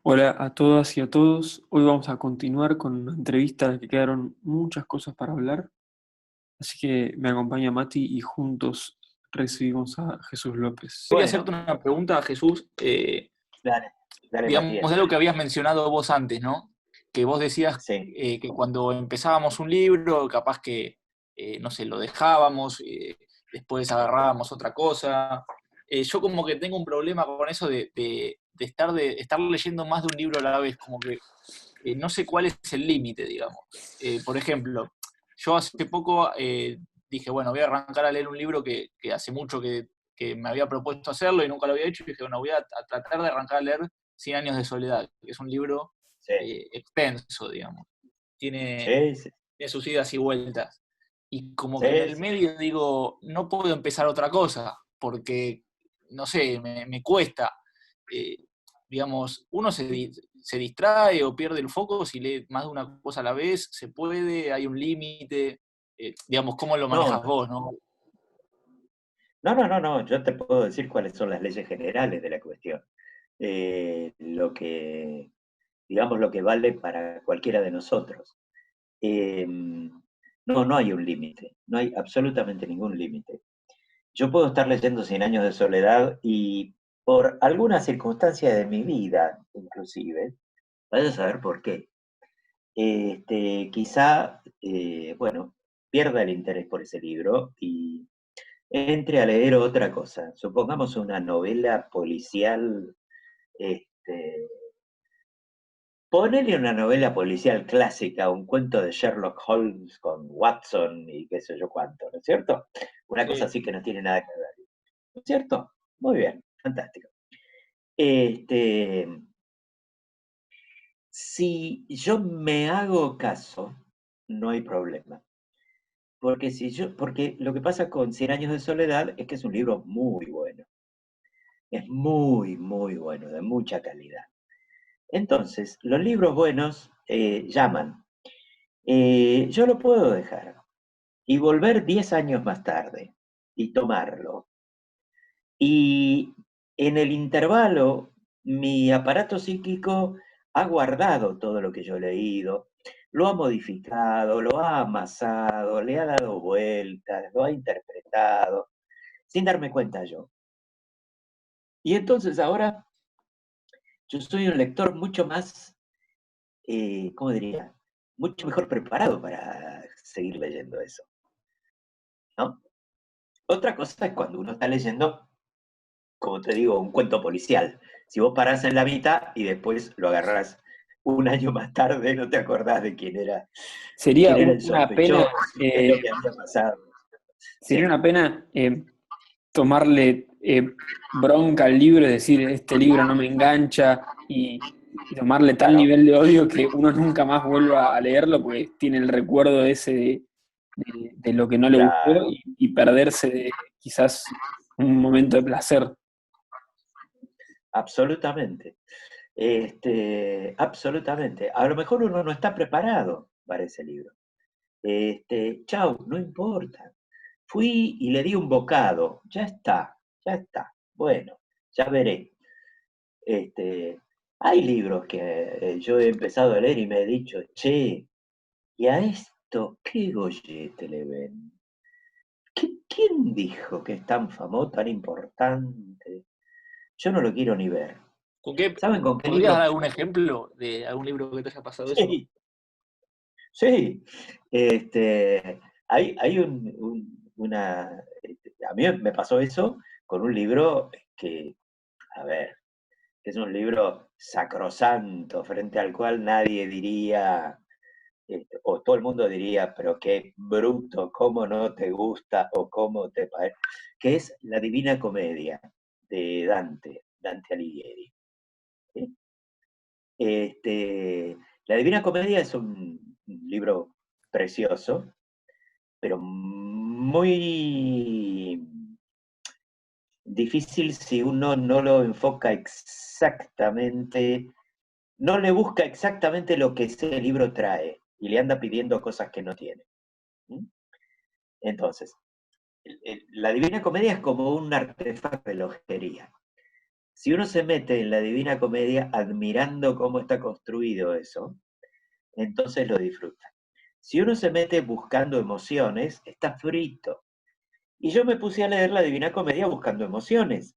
Hola a todas y a todos. Hoy vamos a continuar con una entrevista en la que quedaron muchas cosas para hablar. Así que me acompaña Mati y juntos recibimos a Jesús López. Quería hacerte Bueno, una pregunta, Jesús. dale, dale Digamos, de Matías. lo que habías mencionado vos antes, ¿no? Que vos decías Sí, que cuando empezábamos un libro, capaz que, no sé, lo dejábamos, después agarrábamos otra cosa. Yo como que tengo un problema con eso de estar leyendo más de un libro a la vez, como que no sé cuál es el límite, digamos. Por ejemplo, yo hace poco dije, bueno, voy a arrancar a leer un libro que hace mucho que me había propuesto hacerlo y nunca lo había hecho, y dije, bueno, voy a tratar de arrancar a leer Cien años de soledad, que es un libro sí, extenso, digamos. Tiene, sí, sí, tiene sus idas y vueltas. Y como que en sí, el sí. medio digo, no puedo empezar otra cosa, porque, no sé, me cuesta. Eh, digamos, uno se distrae o pierde el foco si lee más de una cosa a la vez, se puede, hay un límite, digamos, ¿cómo lo No, manejas vos, no? no, yo te puedo decir cuáles son las leyes generales de la cuestión. Digamos, lo que vale para cualquiera de nosotros. No hay un límite, no hay absolutamente ningún límite. Yo puedo estar leyendo Cien años de soledad y por alguna circunstancia de mi vida, inclusive, vaya a saber por qué. Quizá, bueno, pierda el interés por ese libro y entre a leer otra cosa. Supongamos una novela policial, este, ponele una novela policial clásica, un cuento de Sherlock Holmes con Watson y qué sé yo cuánto, ¿no es cierto? Una cosa Sí. así que no tiene nada que ver, ¿no es cierto? Muy bien, fantástico. Este, si yo me hago caso, no hay problema. Porque lo que pasa con Cien años de soledad es que es un libro muy bueno. Es muy, muy bueno, de mucha calidad. Entonces, los libros buenos llaman. Yo lo puedo dejar y volver 10 años más tarde y tomarlo. Y en el intervalo, mi aparato psíquico ha guardado todo lo que yo he leído, lo ha modificado, lo ha amasado, le ha dado vueltas, lo ha interpretado, sin darme cuenta yo. Y entonces ahora yo soy un lector mucho más, ¿cómo diría? Mucho mejor preparado para seguir leyendo eso, ¿no? Otra cosa es cuando uno está leyendo, como te digo, un cuento policial. Si vos parás en la mitad y después lo agarrás un año más tarde, no te acordás de Sería quién era el una pena, sospechoso, qué es lo que había pasado. sería Sí, una pena tomarle bronca al libro, es decir, este libro no me engancha y tomarle tal claro, nivel de odio que uno nunca más vuelva a leerlo porque tiene el recuerdo ese de lo que no le gustó claro, y perderse de quizás un momento de placer. absolutamente. Absolutamente. A lo mejor uno no está preparado para ese libro. Chau, no importa. Fui y le di un bocado. Ya está, ya está. Bueno, ya veré. Este, hay libros que yo he empezado a leer y me he dicho, che, ¿y a esto qué gollete le ven? ¿Quién dijo que es tan famoso, tan importante? Yo no lo quiero ni ver. ¿Con qué, ¿Saben con qué podrías dar libro? algún ejemplo de algún libro que te haya pasado eso? Sí, sí. Hay a mí me pasó eso con un libro que, a ver, que es un libro sacrosanto, frente al cual nadie diría, o todo el mundo diría, pero qué bruto, cómo no te gusta o cómo te parece, que es La Divina Comedia de Dante Alighieri. ¿Sí? La Divina Comedia es un libro precioso, pero muy difícil si uno no lo enfoca exactamente, no le busca exactamente lo que ese libro trae y le anda pidiendo cosas que no tiene. ¿Mm? Entonces, la Divina Comedia es como un artefacto de relojería. Si uno se mete en la Divina Comedia admirando cómo está construido eso, entonces lo disfruta. Si uno se mete buscando emociones, está frito. Y yo me puse a leer la Divina Comedia buscando emociones.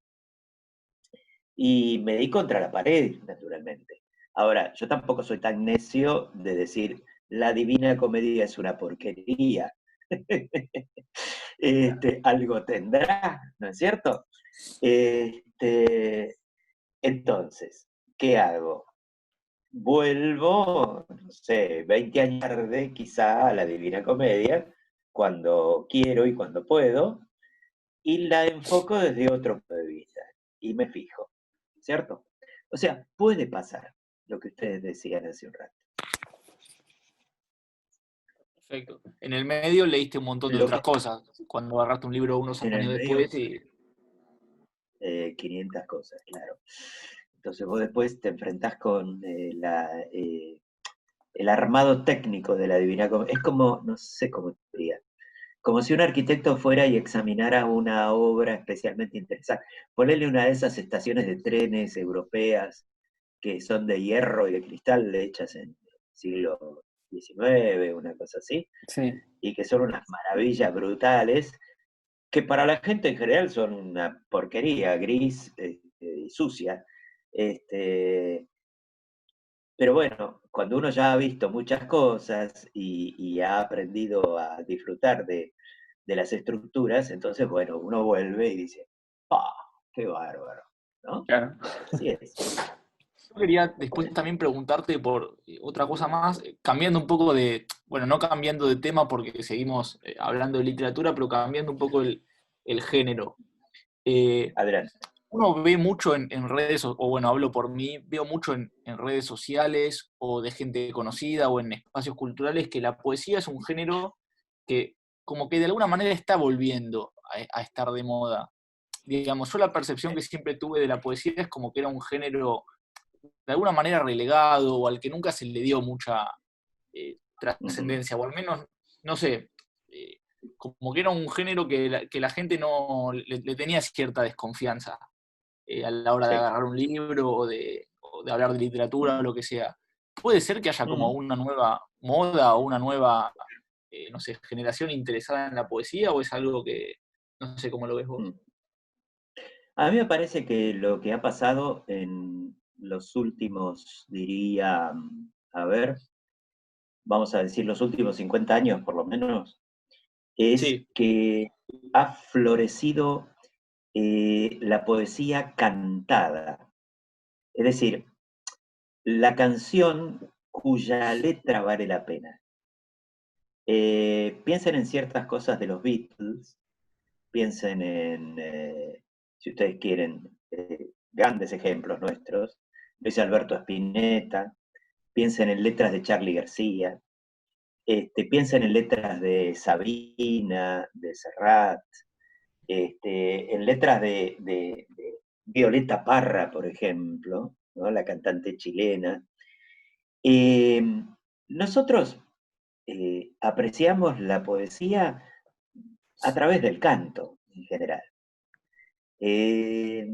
Y me di contra la pared, naturalmente. Ahora, yo tampoco soy tan necio de decir, la Divina Comedia es una porquería. Algo tendrá, ¿no es cierto? Entonces, ¿qué hago? Vuelvo, no sé, 20 años tarde quizá a la Divina Comedia, cuando quiero y cuando puedo, y la enfoco desde otro punto de vista, y me fijo, ¿cierto? O sea, puede pasar lo que ustedes decían hace un rato. Perfecto. En el medio leíste un montón de Lo otras que cosas, cuando agarraste un libro unos en el años medio, después y... 500 cosas, claro. Entonces vos después te enfrentás con el armado técnico de la Divina Comedia. Es como, no sé cómo te diría, como si un arquitecto fuera y examinara una obra especialmente interesante. Ponerle una de esas estaciones de trenes europeas que son de hierro y de cristal, hechas en el siglo XIX, una cosa así, Sí. y que son unas maravillas brutales, que para la gente en general son una porquería gris y sucia. Este, pero bueno, cuando uno ya ha visto muchas cosas y ha aprendido a disfrutar de las estructuras, entonces, bueno, uno vuelve y dice, ¡ah, qué bárbaro! ¿No? Claro. Bueno, así es. Yo quería después también preguntarte por otra cosa más, cambiando un poco de, bueno, no cambiando de tema porque seguimos hablando de literatura, pero cambiando un poco el género. Eh, Adelante. Uno ve mucho en redes, o bueno, hablo por mí, veo mucho en redes sociales o de gente conocida o en espacios culturales que la poesía es un género que como que de alguna manera está volviendo a estar de moda. Digamos, yo la percepción que siempre tuve de la poesía es como que era un género de alguna manera relegado o al que nunca se le dio mucha Ujú. trascendencia, o al menos, no sé, eh, como que era un género que la gente no le tenía cierta desconfianza a la hora de Sí. agarrar un libro o de hablar de literatura o lo que sea. ¿Puede ser que haya como Mm. una nueva moda o una nueva, no sé, generación interesada en la poesía o es algo que, no sé cómo lo ves vos? Mm. A mí me parece que lo que ha pasado en los últimos, diría, a ver, vamos a decir los últimos 50 años por lo menos, es Sí, que ha florecido la poesía cantada. Es decir, la canción cuya letra vale la pena. Piensen en ciertas cosas de los Beatles, piensen en, si ustedes quieren, grandes ejemplos nuestros, Luis Alberto Spinetta, piensen en letras de Charly García, piensen en letras de Sabina, de Serrat, en letras de Violeta Parra, por ejemplo, ¿no? La cantante chilena. Eh, Nosotros apreciamos la poesía a través del canto en general. Eh,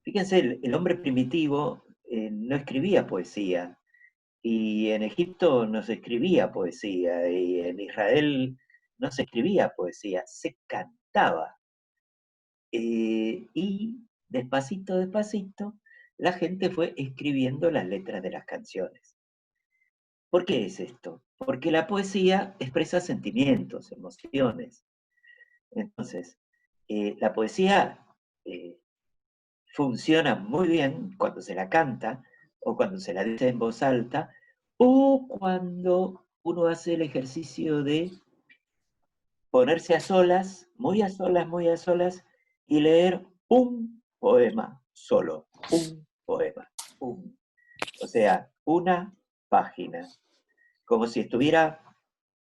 Fíjense, el hombre primitivo no escribía poesía, y en Egipto no se escribía poesía, y en Israel no se escribía poesía, se cantaba. Y despacito, despacito, la gente fue escribiendo las letras de las canciones. ¿Por qué es esto? Porque la poesía expresa sentimientos, emociones. Entonces, la poesía eh, funciona muy bien cuando se la canta o cuando se la dice en voz alta o cuando uno hace el ejercicio de ponerse a solas, muy a solas, muy a solas y leer un poema solo, un poema, o sea, una página, como si estuviera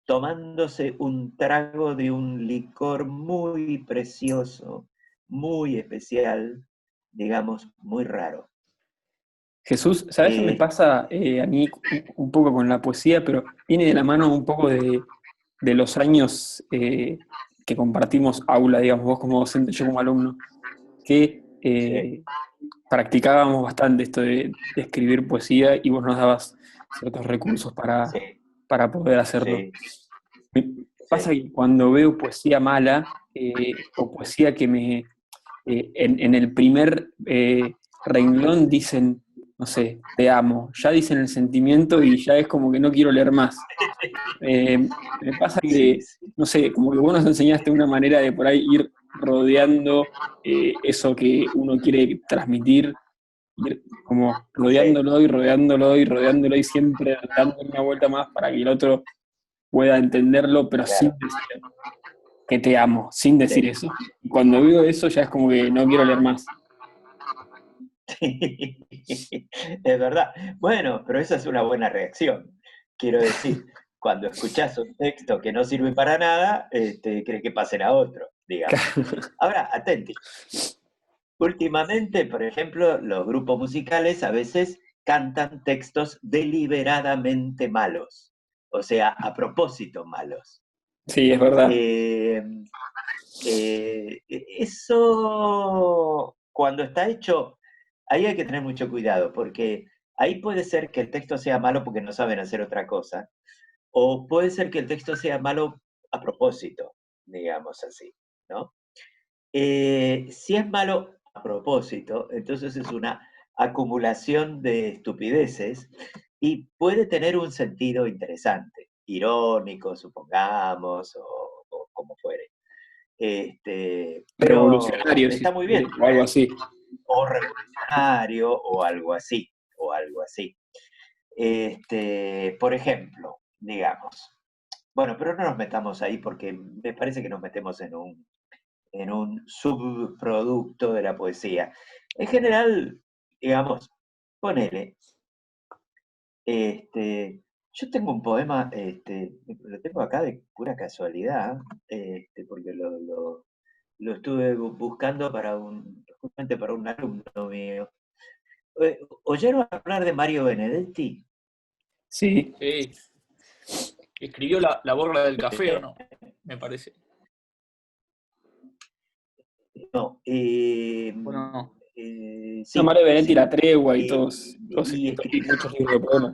tomándose un trago de un licor muy precioso, muy especial, digamos, muy raro. Jesús, ¿sabes qué me Eh, pasa a mí un poco con la poesía? Pero viene de la mano un poco de los años que compartimos aula, digamos, vos como docente, yo como alumno, que sí. practicábamos bastante esto de escribir poesía y vos nos dabas ciertos recursos Sí, para poder hacerlo. sí, Me pasa sí. que cuando veo poesía mala, o poesía que en el primer renglón dicen, no sé, te amo, ya dicen el sentimiento y ya es como que no quiero leer más. Me pasa Sí, que, sí, no sé, como que vos nos enseñaste una manera de por ahí ir rodeando eso que uno quiere transmitir, ir como sí, rodeándolo y rodeándolo y rodeándolo y siempre dándole una vuelta más para que el otro pueda entenderlo, pero sin claro. decir que te amo, sin decir Sí. eso. Y cuando veo eso ya es como que no quiero leer más. Es verdad. Bueno, pero esa es una buena reacción. Quiero decir, cuando escuchás un texto que no sirve para nada, crees que pasen a otro, digamos. Ahora, atenti. Últimamente, por ejemplo, los grupos musicales a veces cantan textos deliberadamente malos, o sea, a propósito malos. Sí, es verdad. Eh, Eso, cuando está hecho, ahí hay que tener mucho cuidado, porque ahí puede ser que el texto sea malo porque no saben hacer otra cosa, o puede ser que el texto sea malo a propósito, digamos así, ¿no? Si es malo a propósito, entonces es una acumulación de estupideces y puede tener un sentido interesante, irónico, supongamos, o como fuere. Pero Revolucionario, si está se muy bien, quiere, o algo así. o revolucionario, o algo así, o algo así. Por ejemplo, digamos, bueno, pero no nos metamos ahí porque me parece que nos metemos en un subproducto de la poesía. En general, digamos, ponele, yo tengo un poema, lo tengo acá de pura casualidad, porque lo estuve buscando justamente para un alumno mío. ¿Oyeron hablar de Mario Benedetti? Sí, Sí. Escribió la borra del café, ¿o no? Me parece. No, Bueno, no. no, sí, Mario Benetti, sí. La Tregua y Eh, y y escribió muchos libros de poemas.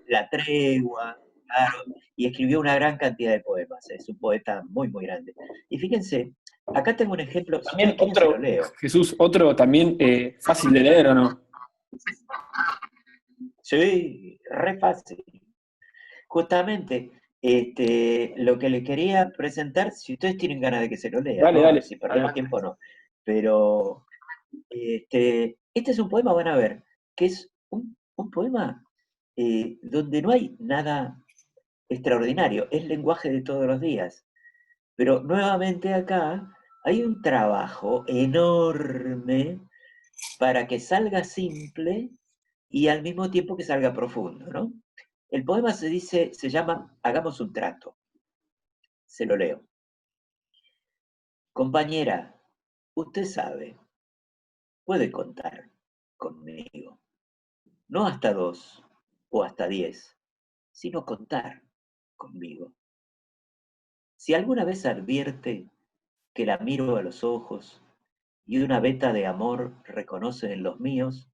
La Tregua, claro, y escribió una gran cantidad de poemas. Es un poeta muy, muy grande. Y fíjense, acá tengo un ejemplo, si También ustedes quieren se lo otro, leo. Jesús, otro también fácil de leer, ¿o no? Sí, re fácil. Justamente, lo que le quería presentar, si ustedes tienen ganas de que se lo lea, Dale, ¿no? dale, Si perdemos adelante. tiempo, no. Pero este es un poema, van a ver, que es un poema donde no hay nada extraordinario, es lenguaje de todos los días. Pero nuevamente acá hay un trabajo enorme para que salga simple y al mismo tiempo que salga profundo, ¿no? El poema se llama Hagamos un trato. Se lo leo. Compañera, usted sabe, puede contar conmigo. No hasta 2 o hasta 10, sino contar conmigo. Si alguna vez advierte que la miro a los ojos y una veta de amor reconoce en los míos,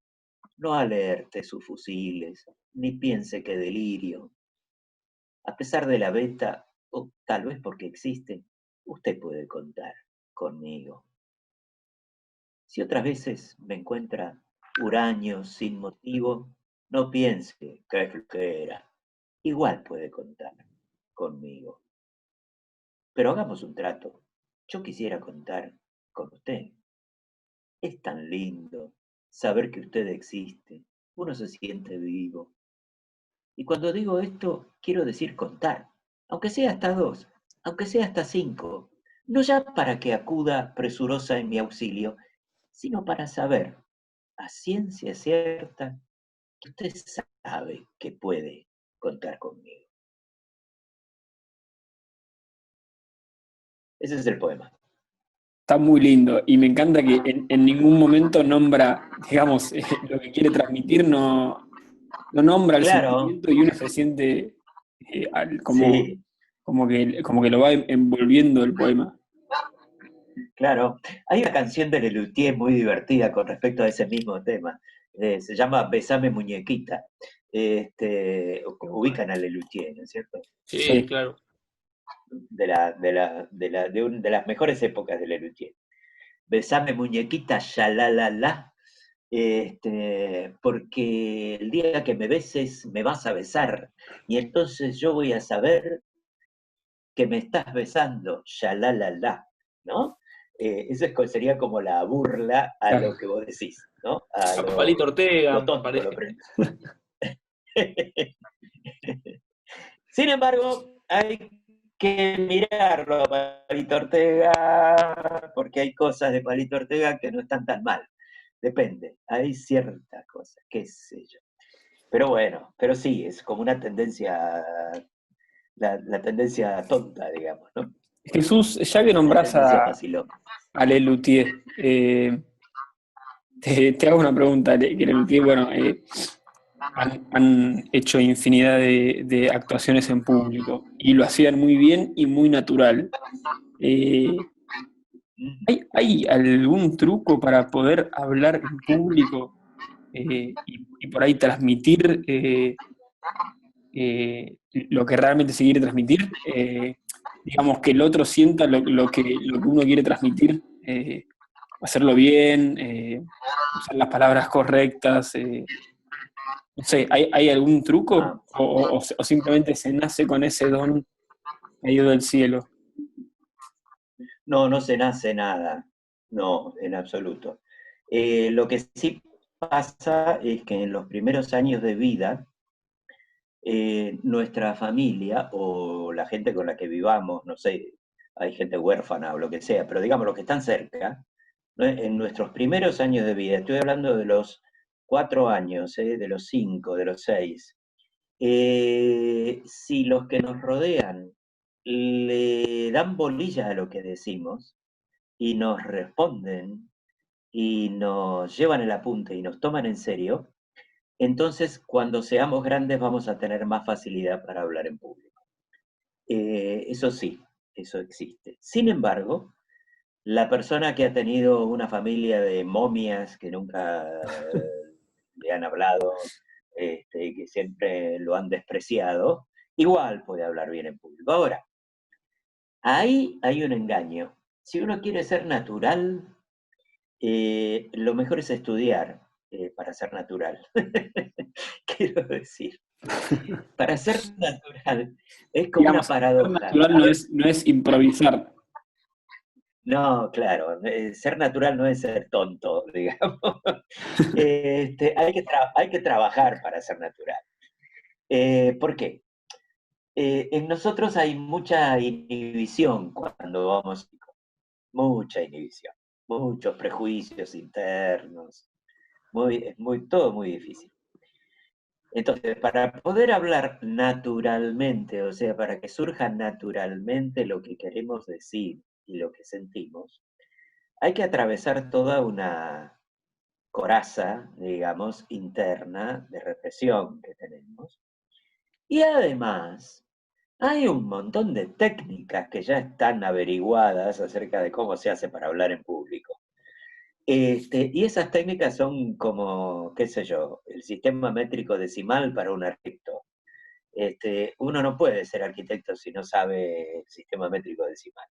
no alerte sus fusiles, ni piense que delirio. A pesar de la veta, o tal vez porque existe, usted puede contar conmigo. Si otras veces me encuentra huraño sin motivo, no piense que es flojera. Igual puede contar conmigo. Pero hagamos un trato. Yo quisiera contar con usted. Es tan lindo saber que usted existe. Uno se siente vivo. Y cuando digo esto, quiero decir contar, aunque sea hasta 2, aunque sea hasta 5, no ya para que acuda presurosa en mi auxilio, sino para saber, a ciencia cierta, que usted sabe que puede contar conmigo. Ese es el poema. Está muy lindo y me encanta que en ningún momento nombra, digamos, lo que quiere transmitir, no nombra el Claro, sentimiento y uno se siente como, sí, como que lo va envolviendo el poema. Claro, hay una canción de Lelutier muy divertida con respecto a ese mismo tema. Se llama Besame Muñequita. Ubican a Lelutier, ¿no es cierto? Sí, Sí. claro. De las mejores épocas de Lelutier. Besame Muñequita, ya la. Porque el día que me beses me vas a besar y entonces yo voy a saber que me estás besando, ya la, ¿no? Sería como la burla a Claro. lo que vos decís, ¿no? A A Palito lo Ortega, me tonto, parece. Sin embargo, hay que mirarlo a Palito Ortega, porque hay cosas de Palito Ortega que no están tan mal. Depende, hay ciertas cosas, qué sé yo. Pero bueno, pero sí, es como una tendencia, la tendencia tonta, digamos, ¿no? Jesús, ya que La nombrás tendencia facilón. a Lelutier, te hago una pregunta. Que Lelutier, bueno, han hecho infinidad de actuaciones en público y lo hacían muy bien y muy natural. Eh, ¿Hay algún truco para poder hablar en público y por ahí transmitir lo que realmente se quiere transmitir? Digamos, que el otro sienta lo que uno quiere transmitir, hacerlo bien, usar las palabras correctas. No sé, ¿hay algún truco? Ah, O simplemente se nace con ese don caído del cielo? no, no se nace nada, no, en absoluto. Lo que sí pasa es que en los primeros años de vida, nuestra familia o la gente con la que vivamos, no sé, hay gente huérfana o lo que sea, pero digamos los que están cerca, ¿no? En nuestros primeros años de vida, estoy hablando de los 4 años, de los 5, de los 6, si los que nos rodean le dan bolilla a lo que decimos y nos responden y nos llevan el apunte y nos toman en serio, entonces cuando seamos grandes vamos a tener más facilidad para hablar en público. Eso sí, eso existe. Sin embargo, la persona que ha tenido una familia de momias que nunca le han hablado, que siempre lo han despreciado, igual puede hablar bien en público. Ahora, ahí hay un engaño. Si uno quiere ser natural, lo mejor es estudiar para ser natural. Quiero decir, para ser natural es como una Digamos, ser paradoja. natural no es improvisar. No, claro, ser natural no es ser tonto, digamos. Hay que trabajar para ser natural. ¿Por qué? En nosotros hay mucha inhibición cuando vamos, mucha inhibición, muchos prejuicios internos, todo muy difícil. Entonces, para poder hablar naturalmente, o sea, para que surja naturalmente lo que queremos decir y lo que sentimos, hay que atravesar toda una coraza, digamos, interna de represión que tenemos. Y además, hay un montón de técnicas que ya están averiguadas acerca de cómo se hace para hablar en público. Y esas técnicas son como, qué sé yo, el sistema métrico decimal para un arquitecto. Uno no puede ser arquitecto si no sabe el sistema métrico decimal.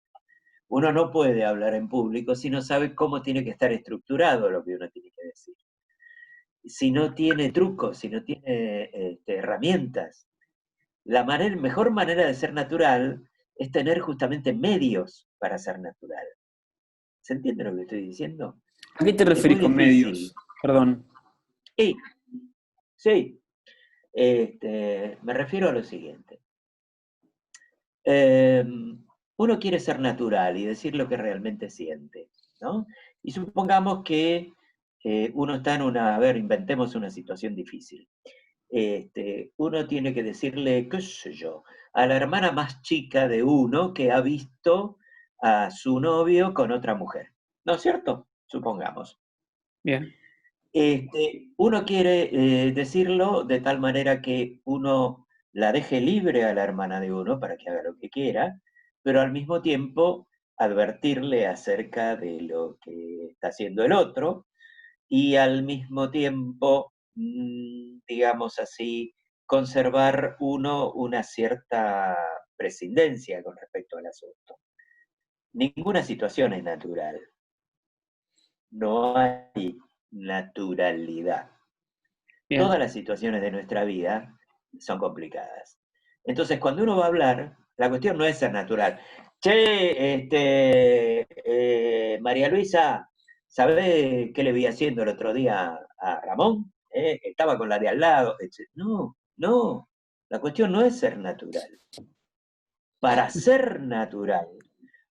Uno no puede hablar en público si no sabe cómo tiene que estar estructurado lo que uno tiene que decir. Si no tiene trucos, si no tiene herramientas. La mejor manera de ser natural es tener justamente medios para ser natural. ¿Se entiende lo que estoy diciendo? ¿A qué te Es muy referís con difícil. medios? Perdón. Sí, sí. Me refiero a lo siguiente. Uno quiere ser natural y decir lo que realmente siente, ¿no? Y supongamos que uno está en a ver, inventemos una situación difícil. Uno tiene que decirle, qué sé yo, a la hermana más chica de uno que ha visto a su novio con otra mujer, ¿no es cierto? Supongamos. Bien. Uno quiere decirlo de tal manera que uno la deje libre a la hermana de uno para que haga lo que quiera, pero al mismo tiempo advertirle acerca de lo que está haciendo el otro y al mismo tiempo, digamos así, conservar uno una cierta prescindencia con respecto al asunto. Ninguna situación es natural. No hay naturalidad. Bien, Todas las situaciones de nuestra vida son complicadas. Entonces, cuando uno va a hablar, la cuestión no es ser natural. Che, María Luisa, ¿sabés qué le vi haciendo el otro día a Ramón? Estaba con la de al lado. No, no, la cuestión no es ser natural. Para ser natural,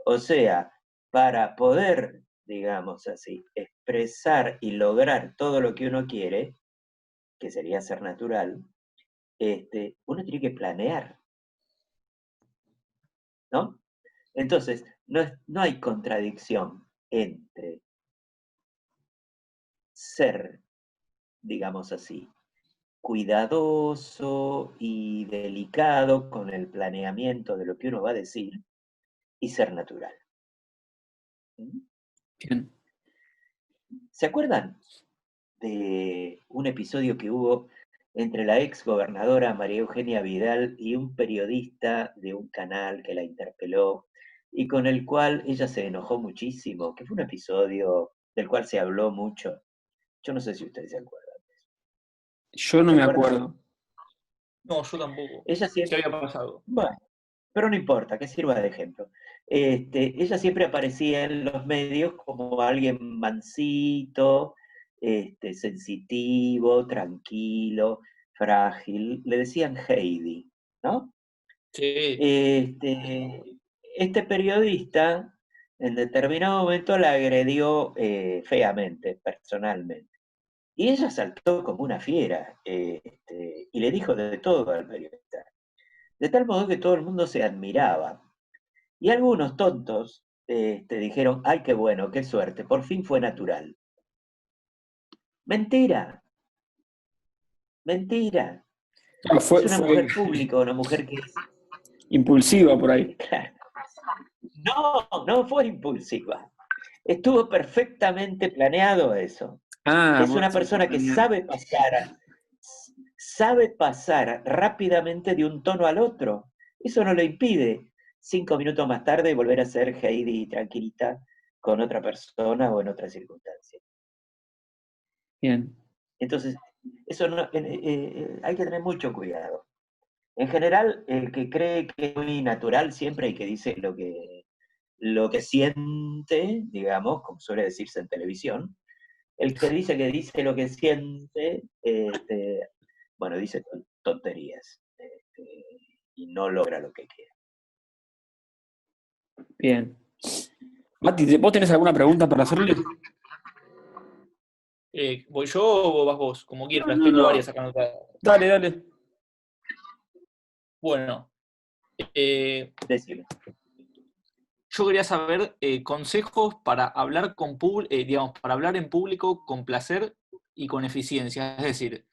o sea, para poder, digamos así, expresar y lograr todo lo que uno quiere, que sería ser natural, uno tiene que planear, ¿no? Entonces, no hay contradicción entre ser, digamos así, cuidadoso y delicado con el planeamiento de lo que uno va a decir y ser natural. ¿Mm? bien. ¿Se acuerdan de un episodio que hubo entre la ex gobernadora María Eugenia Vidal y un periodista de un canal que la interpeló y con el cual ella se enojó muchísimo, que fue un episodio del cual se habló mucho? Yo no sé si ustedes se acuerdan. Yo no ¿Se me acuerdan? acuerdo. No, yo tampoco. Ella ¿Qué siempre, había pasado? bueno, pero no importa, que sirva de ejemplo. Ella siempre aparecía en los medios como alguien mansito, sensitivo, tranquilo, frágil. Le decían Heidi, ¿no? Sí, Este periodista en determinado momento la agredió feamente, personalmente. Y ella saltó como una fiera y le dijo de todo al periodista. De tal modo que todo el mundo se admiraba. Y algunos tontos dijeron, ay, qué bueno, qué suerte, por fin fue natural. Mentira, mentira. Claro, Es fue, una fue mujer pública, una mujer que es... impulsiva por ahí. Claro. No, no fue impulsiva. Estuvo perfectamente planeado eso. Ah, Es vos una decís que persona que planeado. sabe pasar rápidamente de un tono al otro. Eso no le impide 5 minutos más tarde volver a ser Heidi tranquilita con otra persona o en otra circunstancia. Bien, Entonces, eso no, hay que tener mucho cuidado. En general, el que cree que es muy natural siempre hay que dice lo que siente, digamos, como suele decirse en televisión, el que dice lo que siente, bueno, dice tonterías y no logra lo que quiere. bien. Mati, ¿vos tenés alguna pregunta para hacerle? ¿voy yo o vas vos? Como No, quieras, no, tengo no. varias acá anotadas. Dale, dale. Bueno, eh, Decime. yo quería saber consejos para hablar digamos, para hablar en público con placer y con eficiencia. Es decir,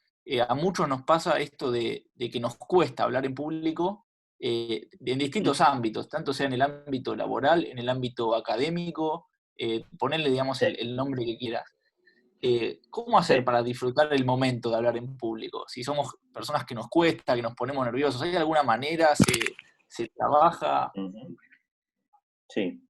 a muchos nos pasa esto de que nos cuesta hablar en público en distintos ámbitos, tanto sea en el ámbito laboral, en el ámbito académico, ponerle, digamos, Sí, el nombre que quieras. ¿Cómo hacer sí. para disfrutar el momento de hablar en público? Si somos personas que nos cuesta, que nos ponemos nerviosos, ¿hay alguna manera? ¿Se trabaja? Ujú. Sí.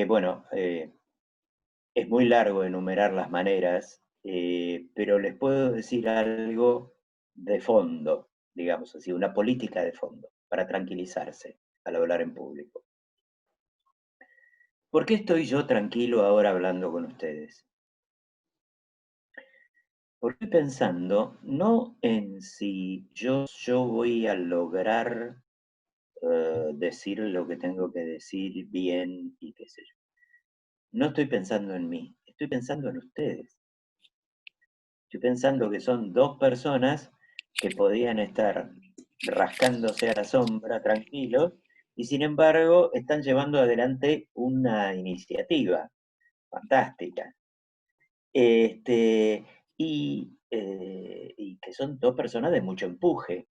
Bueno, es muy largo enumerar las maneras, pero les puedo decir algo de fondo, digamos así, una política de fondo para tranquilizarse al hablar en público. ¿Por qué estoy yo tranquilo ahora hablando con ustedes? Porque estoy pensando no en si yo voy a lograr decir lo que tengo que decir bien y qué sé yo. No estoy pensando en mí, estoy pensando en ustedes. Estoy pensando que son dos personas que podían estar rascándose a la sombra tranquilos y sin embargo están llevando adelante una iniciativa fantástica. Este, y que son dos personas de mucho empuje.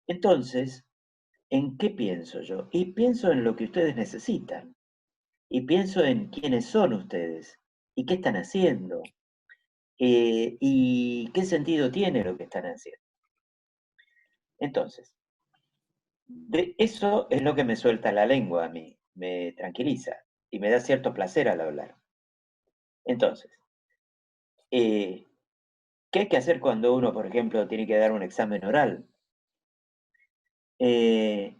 Entonces, ¿en qué pienso yo? Y pienso en lo que ustedes necesitan. y pienso en quiénes son ustedes y qué están haciendo y qué sentido tiene lo que están haciendo. Entonces, de eso es lo que me suelta la lengua a mí, me tranquiliza y me da cierto placer al hablar. Entonces, ¿qué hay que hacer cuando uno, por ejemplo, tiene que dar un examen oral? Eh,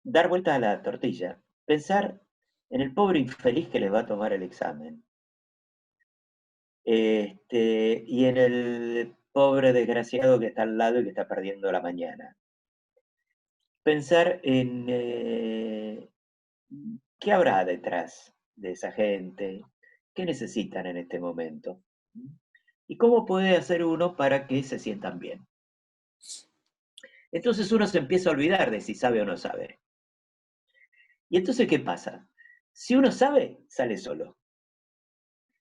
Dar vuelta a la tortilla, pensar en el pobre infeliz que le va a tomar el examen, y en el pobre desgraciado que está al lado y que está perdiendo la mañana. Pensar en qué habrá detrás de esa gente, qué necesitan en este momento y cómo puede hacer uno para que se sientan bien. Entonces uno se empieza a olvidar de si sabe o no sabe. Y entonces, ¿qué pasa? Si uno sabe, sale solo.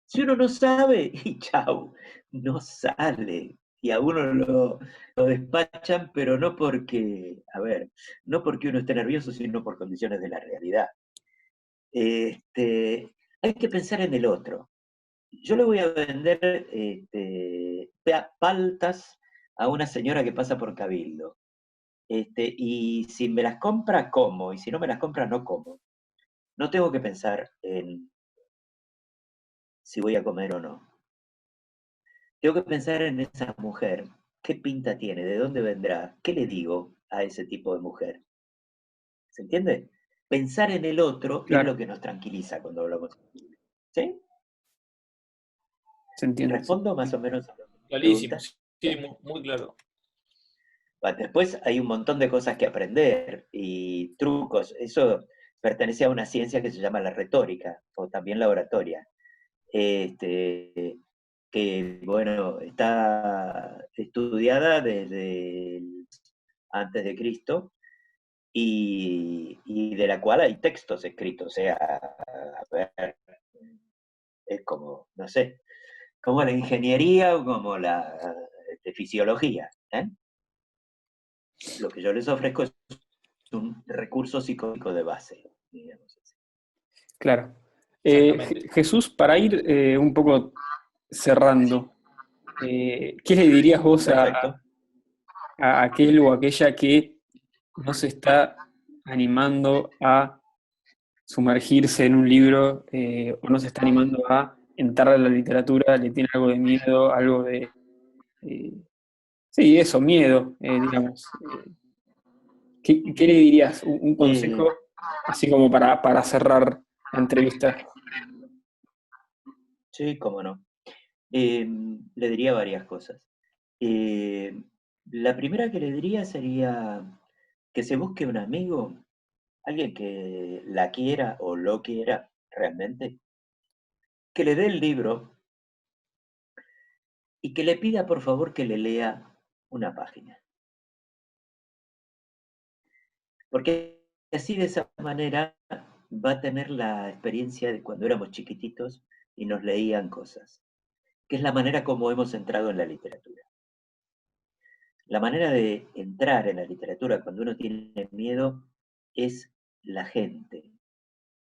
Si uno no sabe, y chau, no sale. Y a uno lo despachan, pero no porque, a ver, no porque uno esté nervioso, sino por condiciones de la realidad. Hay que pensar en el otro. Yo le voy a vender paltas a una señora que pasa por Cabildo. Y si me las compra, como. Y si no me las compra, no como. No tengo que pensar en si voy a comer o no. Tengo que pensar en esa mujer. ¿Qué pinta tiene? ¿De dónde vendrá? ¿Qué le digo a ese tipo de mujer? ¿Se entiende? Pensar en el otro es lo Claro, que nos tranquiliza cuando hablamos. ¿Sí? se entiende. ¿Respondo más o menos a la Clarísimo, pregunta? sí, sí, muy claro. Después hay un montón de cosas que aprender y trucos. Eso pertenece a una ciencia que se llama la retórica o también la oratoria. Que, bueno, está estudiada desde antes de Cristo y de la cual hay textos escritos. O sea, a ver, es como, no sé, como la ingeniería o como la fisiología. Lo que yo les ofrezco es un recurso psicológico de base, digamos así. Claro. Exactamente. Jesús, para ir un poco cerrando, ¿qué le dirías vos Perfecto. a aquel o aquella que no se está animando a sumergirse en un libro o no se está animando a entrar a la literatura, le tiene algo de miedo, algo de... eh, sí, eso, miedo, digamos. ¿Qué le dirías? Un Eh, consejo así como para cerrar la entrevista. sí, cómo no. Le diría varias cosas. Eh, la primera que le diría sería que se busque un amigo, alguien que la quiera o lo quiera realmente, que le dé el libro y que le pida por favor que le lea una página. Porque así de esa manera va a tener la experiencia de cuando éramos chiquititos y nos leían cosas, que es la manera como hemos entrado en la literatura. La manera de entrar en la literatura cuando uno tiene miedo es la gente,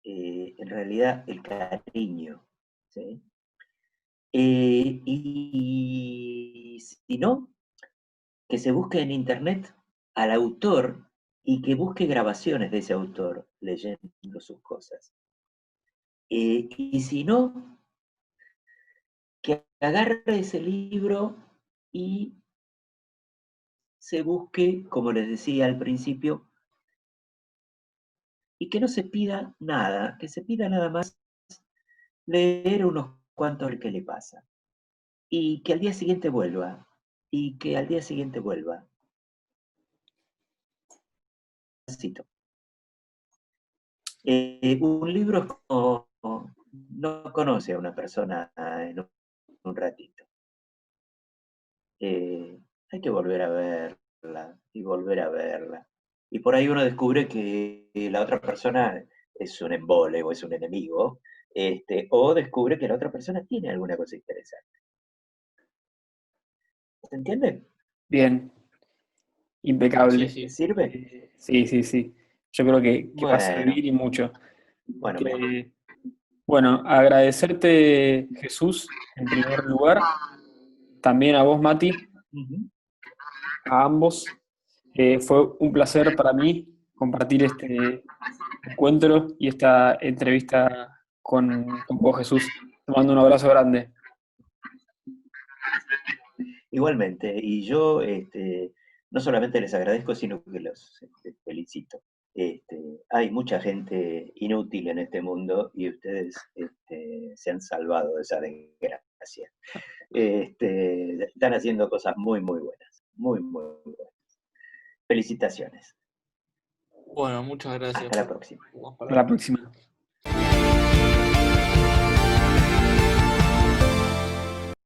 en realidad el cariño. ¿Sí? Y si no, que se busque en internet al autor y que busque grabaciones de ese autor leyendo sus cosas. Y si no, que agarre ese libro y se busque, como les decía al principio, y que no se pida nada, que se pida nada más leer unos cuantos a ver qué le pasa. Y que al día siguiente vuelva, y que al día siguiente vuelva. Cito. Un libro es como no conoce a una persona en un ratito. Hay que volver a verla y volver a verla. Y por ahí uno descubre que la otra persona es un embole o es un enemigo, o descubre que la otra persona tiene alguna cosa interesante. ¿Se entiende? Bien, Sí, impecable. sí. ¿Les sirve? Sí, sí, sí. Yo creo que va a Bueno, servir y mucho. Bueno, Bueno, agradecerte, Jesús, en primer lugar, también a vos, Mati, a ambos. Fue un placer para mí compartir este encuentro y esta entrevista con vos, Jesús. Te mando un abrazo grande. igualmente, y yo no solamente les agradezco, sino que los felicito. Hay mucha gente inútil en este mundo y ustedes se han salvado de esa desgracia. Están haciendo cosas muy, muy buenas, muy, muy buenas. Felicitaciones. Bueno, muchas gracias. Hasta la próxima. Hasta la próxima.